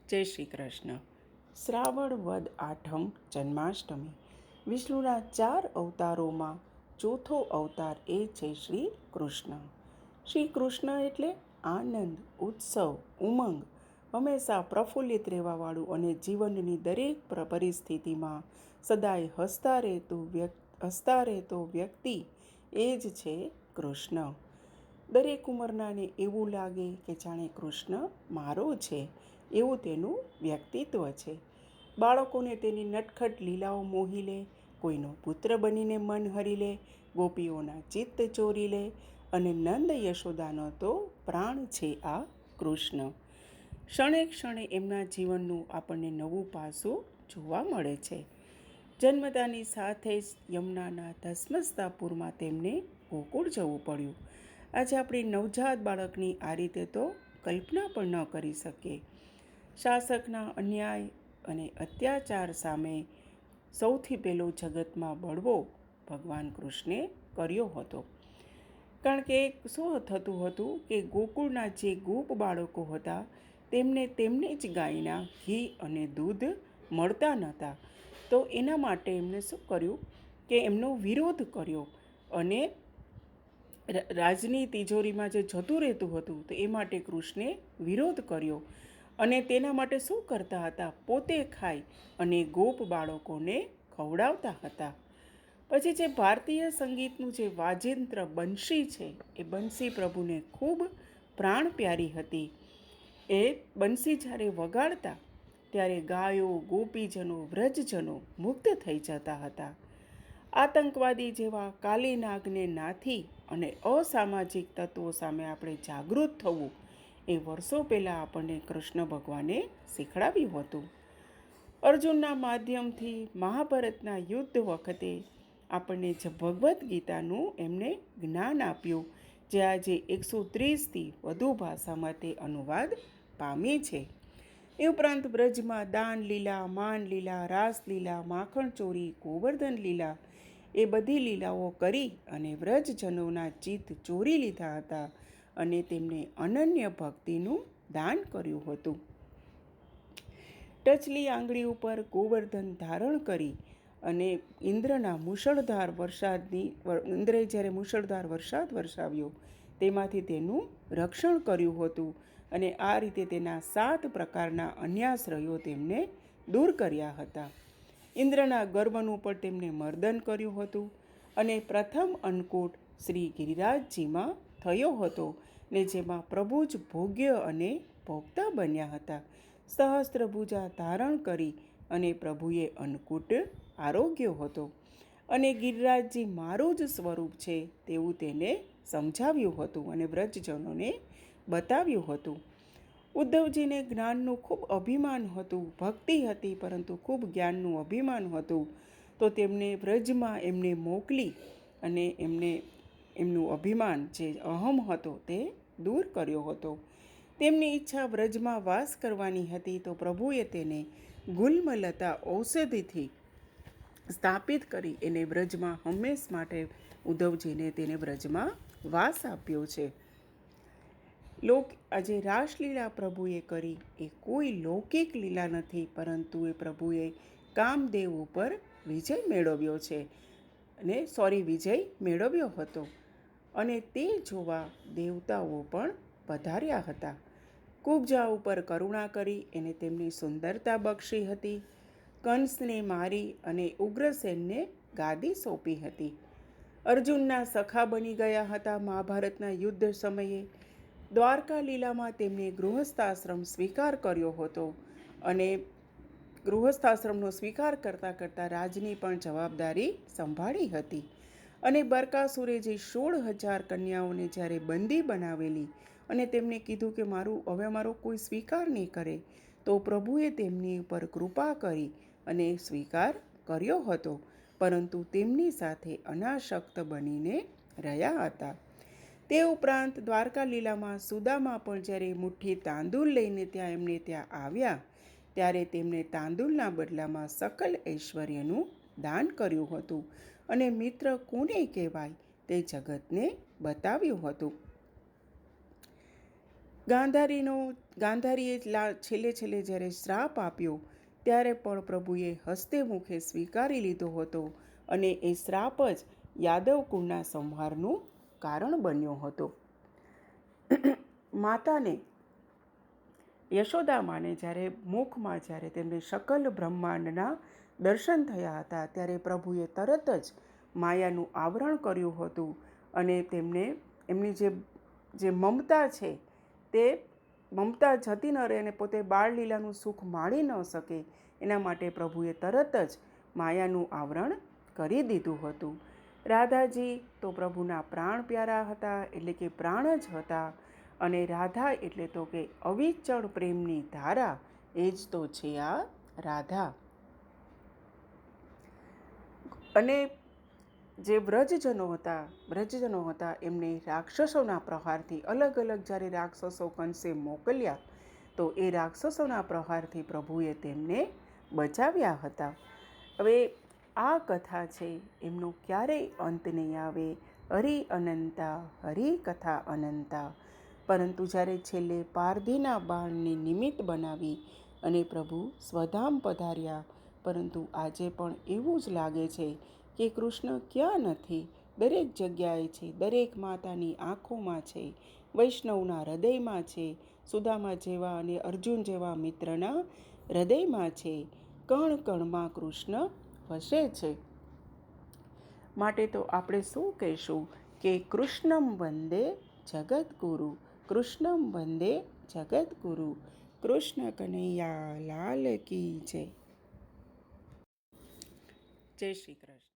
જય શ્રી કૃષ્ણ. શ્રાવણ વદ આઠમ જન્માષ્ટમી. વિષ્ણુના 4 અવતારોમાં ચોથો અવતાર એ છે શ્રી કૃષ્ણ. શ્રી કૃષ્ણ એટલે આનંદ, ઉત્સવ, ઉમંગ, હંમેશા પ્રફુલ્લિત રહેવાવાળું અને જીવનની દરેક પરિસ્થિતિમાં સદાય હસતા રહેતો વ્યક્તિ એ જ છે કૃષ્ણ. દરેક ઉંમરનાને એવું લાગે કે જાણે કૃષ્ણ મારો છે, એવું તેનું વ્યક્તિત્વ છે. બાળકોને તેની નટખટ લીલાઓ મોહી લે, કોઈનો પુત્ર બનીને મન હરી લે, ગોપીઓના ચિત્ત ચોરી લે, અને નંદ યશોદાનો તો પ્રાણ છે આ કૃષ્ણ. ક્ષણે ક્ષણે એમના જીવનનું આપણને નવું પાસું જોવા મળે છે. જન્મતાની સાથે જ યમુનાના ધસમસતાપુરમાં તેમને ગોકુળ જવું પડ્યું. આજે આપણી નવજાત બાળકની આ રીતે તો કલ્પના પણ ન કરી શકીએ. શાસકના અન્યાય અને અત્યાચાર સામે સૌથી પહેલો જગતમાં બળવો ભગવાન કૃષ્ણે કર્યો હતો. કારણ કે શું થતું હતું કે ગોકુળના જે ગોપ બાળકો હતા તેમને જ ગાયના ઘી અને દૂધ મળતા નહોતા. તો એના માટે એમને શું કર્યું કે એમનો વિરોધ કર્યો અને રાજની તિજોરીમાં જે જતું રહેતું હતું તો એ માટે કૃષ્ણે વિરોધ કર્યો. અને તેના માટે શું કરતા હતા? પોતે ખાઈ અને ગોપ બાળકોને ખવડાવતા હતા. પછી જે ભારતીય સંગીતનું જે વાજિંત્ર બંસી છે એ બંસી પ્રભુને ખૂબ પ્રાણ પ્યારી હતી. એ બંસી જ્યારે વગાડતા ત્યારે ગાયો, ગોપીજનો, વ્રજજનો મુગ્ધ થઈ જતા હતા. આતંકવાદી જેવા કાલીનાગને નાથી અને અસામાજિક તત્વો સામે આપણે જાગૃત થવું એ વર્ષો પહેલાં આપણને કૃષ્ણ ભગવાને શીખડાવ્યું હતું. અર્જુનના માધ્યમથી મહાભારતના યુદ્ધ વખતે આપણને જ ભગવદ્ ગીતાનું એમને જ્ઞાન આપ્યું, જે આજે 130થી વધુ ભાષામાં તે અનુવાદ પામી છે. એ ઉપરાંત બ્રજમાં દાન લીલા, માન લીલા, રાસલીલા, માખણ ચોરી, ગોવર્ધન લીલા એ બધી લીલાઓ કરી અને વ્રજજનોના ચિત્ત ચોરી લીધા હતા અને તેમને અનન્ય ભક્તિનું દાન કર્યું હતું. ટચલી આંગળી ઉપર ગોવર્ધન ધારણ કરી અને ઇન્દ્રે જ્યારે મુશળધાર વરસાદ વરસાવ્યો તેમાંથી તેનું રક્ષણ કર્યું હતું અને આ રીતે તેના 7 પ્રકારના અન્યાશ્રયો તેમને દૂર કર્યા હતા. ઇન્દ્રના ગર્વનું પણ તેમને મર્દન કર્યું હતું અને પ્રથમ અન્નકૂટ શ્રી ગિરિરાજજીમાં થયો હતો ને જેમાં પ્રભુ જ ભોગ્ય અને ભોગતા બન્યા હતા. સહસ્ત્રભુજા ધારણ કરી અને પ્રભુએ અન્નકૂટ આરોગ્યો હતો અને ગિરિરાજજી મારું જ સ્વરૂપ છે તેવું તેને સમજાવ્યું હતું અને વ્રજજનોને બતાવ્યું હતું. ઉદ્ધવજીને જ્ઞાનનું ખૂબ અભિમાન હતું, ભક્તિ હતી પરંતુ ખૂબ જ્ઞાનનું અભિમાન હતું. તો તેમને વ્રજમાં એમને મોકલી અને એમનું અભિમાન જે અહમ હતો તે દૂર કર્યો હતો. તેમની ઈચ્છા વ્રજમાં વાસ કરવાની હતી તો પ્રભુએ તેને ગુલ્મલતા ઔષધિથી સ્થાપિત કરી એને વ્રજમાં હંમેશ માટે ઉદ્ધવજીને તેને વ્રજમાં વાસ આપ્યો છે. આજે રાસલીલા પ્રભુએ કરી એ કોઈ લૌકિક લીલા નથી, પરંતુ એ પ્રભુએ કામદેવ ઉપર વિજય મેળવ્યો હતો અને તે જોવા દેવતાઓ પણ પધાર્યા હતા. કુબજા ઉપર કરુણા કરી એને તેમની સુંદરતા બક્ષી હતી. કંસને મારી અને ઉગ્રસેનને ગાદી સોંપી હતી. અર્જુનના સખા બની ગયા હતા મહાભારતના યુદ્ધ સમયે. દ્વારકા લીલામાં તેમણે ગૃહસ્થાશ્રમ સ્વીકાર કર્યો હતો અને ગૃહસ્થાશ્રમનો સ્વીકાર કરતાં કરતાં રાજની પણ જવાબદારી સંભાળી હતી. અને બરકાસુરે જે 16,000 કન્યાઓને જ્યારે બંદી બનાવેલી અને તેમને કીધું કે હવે મારો કોઈ સ્વીકાર નહીં કરે, તો પ્રભુએ તેમની ઉપર કૃપા કરી અને સ્વીકાર કર્યો હતો, પરંતુ તેમની સાથે અનાસક્ત બનીને રહ્યા હતા. તે ઉપરાંત દ્વારકા લીલામાં સુદામા પણ જ્યારે મુઠ્ઠી તાંદૂળ લઈને એમને ત્યાં આવ્યા ત્યારે તેમણે તાંદૂળના બદલામાં સકલ ઐશ્વર્યનું દાન કર્યું હતું અને મિત્ર કોને કહેવાય તે જગતને બતાવ્યું હતું. ગાંધારીએ છેલ્લે જ્યારે શ્રાપ આપ્યો ત્યારે પણ પ્રભુએ હસ્તે મુખે સ્વીકારી લીધો હતો અને એ શ્રાપ જ યાદવ કુળના સંહારનું કારણ બન્યો હતો. માતાને યશોદા માને જ્યારે મુખમાં જ્યારે તેમને સકલ બ્રહ્માંડના દર્શન થયા હતા ત્યારે પ્રભુએ તરત જ માયાનું આવરણ કર્યું હતું અને તેમને એમની જે મમતા છે તે મમતા જતી ન રહે અને પોતે બાળલીલાનું સુખ માણી ન શકે એના માટે પ્રભુએ તરત જ માયાનું આવરણ કરી દીધું હતું. રાધાજી તો પ્રભુના પ્રાણ પ્યારા હતા, એટલે કે પ્રાણ જ હતા. અને રાધા એટલે તો કે અવિચળ પ્રેમની ધારા, એ જ તો છે આ રાધા. અને જે બ્રજજનો હતા એમને રાક્ષસોના પ્રહારથી અલગ જ્યારે રાક્ષસો કંસે મોકલ્યા તો એ રાક્ષસોના પ્રહારથી પ્રભુએ તેમને બચાવ્યા હતા. હવે આ કથા છે એમનો ક્યારેય અંત નહીં આવે. હરિ અનંતા, હરિ કથા અનંતા. પરંતુ જ્યારે છેલ્લે પારધીના બાણને નિમિત્ત બનાવી અને પ્રભુ સ્વધામ પધાર્યા, પરંતુ આજે પણ એવું જ લાગે છે કે કૃષ્ણ ક્યાં નથી, દરેક જગ્યાએ છે, દરેક માતાની આંખોમાં છે, વૈષ્ણવના હૃદયમાં છે, સુદામા જેવા અને અર્જુન જેવા મિત્રના હૃદયમાં છે, કણ કણમાં કૃષ્ણ વસે છે. માટે તો આપણે શું કહીશું કે કૃષ્ણમ વંદે જગદગુરુ, કૃષ્ણમ વંદે જગદગુરુ. કૃષ્ણ કનૈયા લાલ કી જય. જય શ્રી કૃષ્ણ.